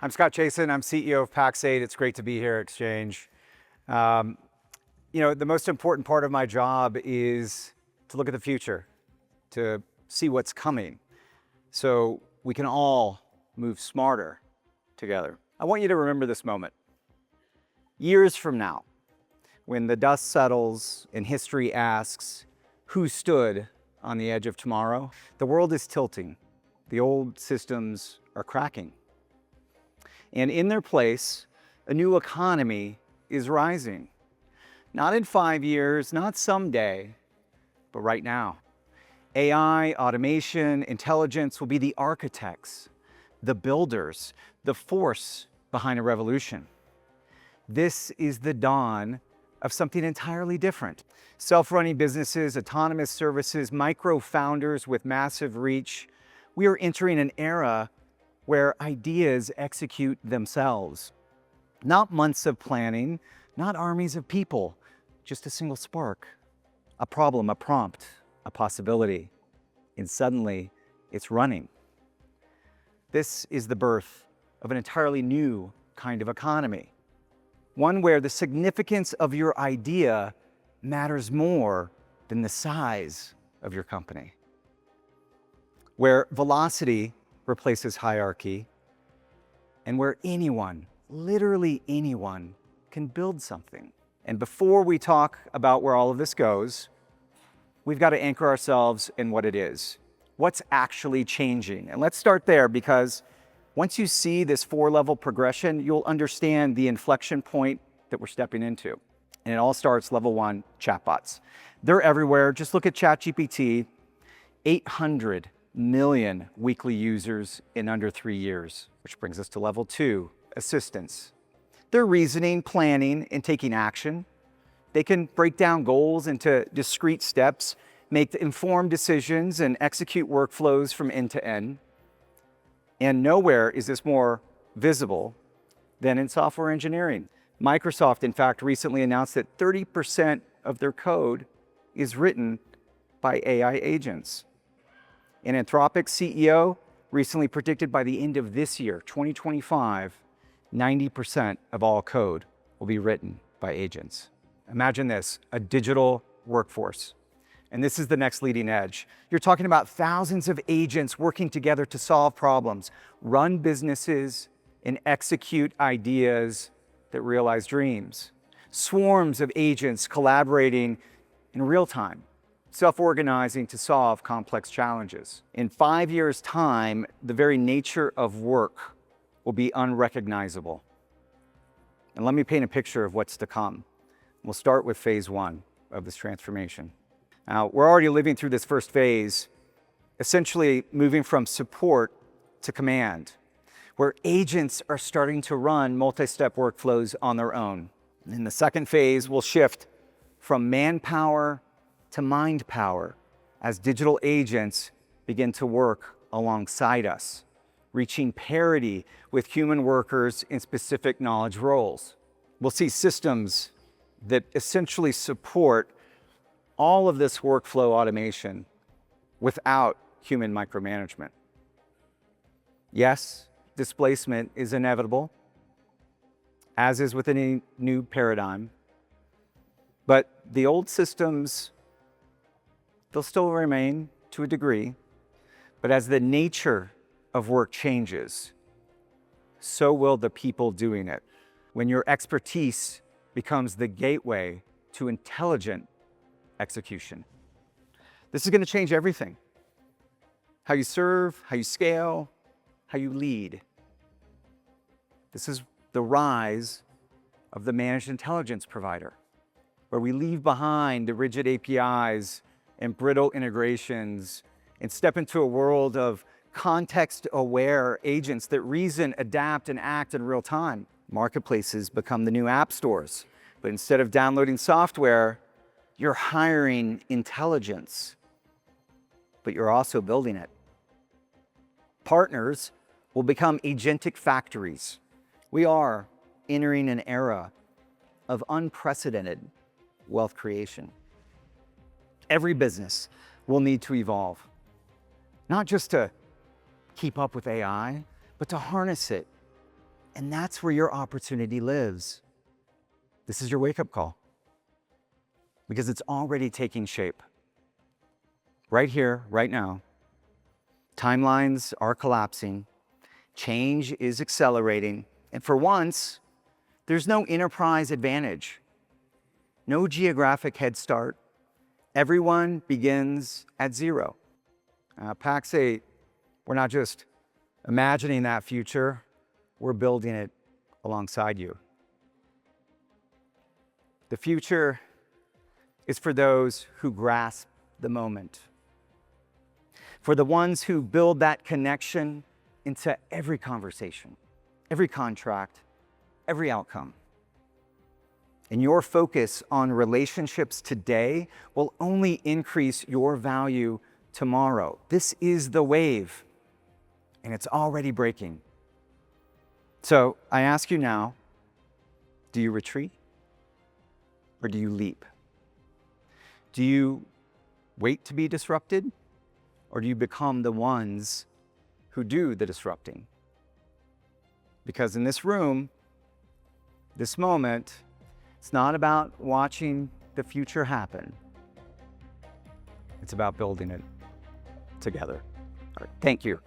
I'm Scott Chasin. I'm CEO of Pax8. It's great to be here at XChange. The most important part of my job is to look at the future, to see what's coming, so we can all move smarter together. I want you to remember this moment. Years from now, when the dust settles and history asks, who stood on the edge of tomorrow? The world is tilting. The old systems are cracking. And in their place, a new economy is rising. Not in 5 years, not someday, but right now. AI, automation, intelligence will be the architects, the builders, the force behind a revolution. This is the dawn of something entirely different. Self-running businesses, autonomous services, micro founders with massive reach. We are entering an era where ideas execute themselves. Not months of planning, not armies of people, just a single spark, a problem, a prompt, a possibility, and suddenly it's running. This is the birth of an entirely new kind of economy. One where the significance of your idea matters more than the size of your company. Where velocity replaces hierarchy, and where anyone, literally anyone, can build something. And before we talk about where all of this goes, we've got to anchor ourselves in what it is. What's actually changing? And let's start there, because once you see this 4-level progression, you'll understand the inflection point that we're stepping into. And it all starts level 1, chatbots. They're everywhere. Just look at ChatGPT, 800 million weekly users in under 3 years, which brings us to level 2, assistants. They're reasoning, planning, and taking action. They can break down goals into discrete steps, make informed decisions, and execute workflows from end to end. And nowhere is this more visible than in software engineering. Microsoft, in fact, recently announced that 30% of their code is written by AI agents. And Anthropic's CEO recently predicted by the end of this year, 2025, 90% of all code will be written by agents. Imagine this, a digital workforce. And this is the next leading edge. You're talking about thousands of agents working together to solve problems, run businesses, and execute ideas that realize dreams. Swarms of agents collaborating in real time, self-organizing to solve complex challenges. In 5 years' time, the very nature of work will be unrecognizable. And let me paint a picture of what's to come. We'll start with phase 1 of this transformation. Now, we're already living through this first phase, essentially moving from support to command, where agents are starting to run multi-step workflows on their own. In the second phase, we'll shift from manpower to mind power as digital agents begin to work alongside us, reaching parity with human workers in specific knowledge roles. We'll see systems that essentially support all of this workflow automation without human micromanagement. Yes, displacement is inevitable, as is with any new paradigm, but the old systems, they'll still remain to a degree, but as the nature of work changes, so will the people doing it. When your expertise becomes the gateway to intelligent execution. This is going to change everything. How you serve, how you scale, how you lead. This is the rise of the managed intelligence provider, where we leave behind the rigid APIs and brittle integrations and step into a world of context-aware agents that reason, adapt, and act in real time. Marketplaces become the new app stores, but instead of downloading software, you're hiring intelligence, but you're also building it. Partners will become agentic factories. We are entering an era of unprecedented wealth creation. Every business will need to evolve. not just to keep up with AI, but to harness it. And that's where your opportunity lives. This is your wake-up call, because it's already taking shape. Right here, right now. Timelines are collapsing. Change is accelerating. And for once, there's no enterprise advantage, no geographic head start. Everyone begins at zero. Pax8, we're not just imagining that future, we're building it alongside you. The future is for those who grasp the moment, for the ones who build that connection into every conversation, every contract, every outcome. And your focus on relationships today will only increase your value tomorrow. This is the wave, and it's already breaking. So I ask you now, do you retreat or do you leap? Do you wait to be disrupted, or do you become the ones who do the disrupting? Because in this room, this moment, it's not about watching the future happen. It's about building it together. All right, thank you.